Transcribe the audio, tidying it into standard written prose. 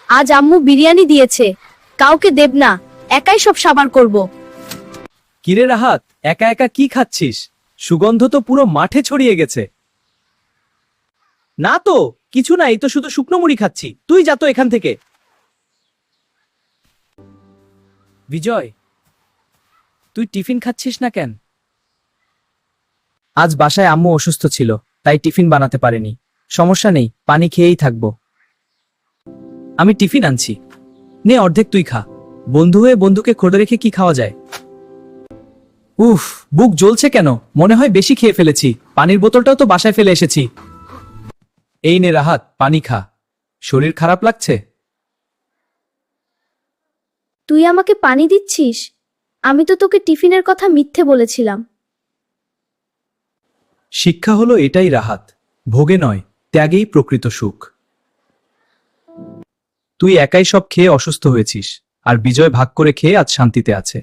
আজ আম্মু বিরিয়ানি দিয়েছে, কাউকে দেব না, একাই সব সাবার করব। কিরে রাহাত, একা একা কি খাচ্ছিস? সুগন্ধ তো পুরো মাঠে ছড়িয়ে গেছে। না তো কিছু না, এই তো শুধু শুকনো মুড়ি খাচ্ছি। তুই যা তো এখান থেকে। বিজয়, তুই টিফিন খাচ্ছিস না কেন? আজ বাসায় আম্মু অসুস্থ ছিল, তাই টিফিন বানাতে পারেনি। সমস্যা নেই, পানি খেয়েই থাকবো। আমি টিফিন আনছি, নে অর্ধেক তুই খা। বন্ধু হয়ে বন্ধুকে খোঁড়ে রেখে কি খাওয়া যায়? উফ, বুক জ্বলছে কেন? মনে হয় বেশি খেয়ে ফেলেছি। পানির বোতলটাও তো বাসায় ফেলে এসেছি। এই নে রাহাত, পানি খা। শরীর খারাপ লাগছে? তুই আমাকে পানি দিচ্ছিস? আমি তো তোকে টিফিনের কথা মিথ্যে বলেছিলাম। শিক্ষা হলো এটাই রাহাত, ভোগে নয়, ত্যাগেই প্রকৃত সুখ। তুই একাই সব খেয়ে অসুস্থ হয়েছিস, আর বিজয় ভাগ করে খেয়ে আজ শান্তিতে আছে।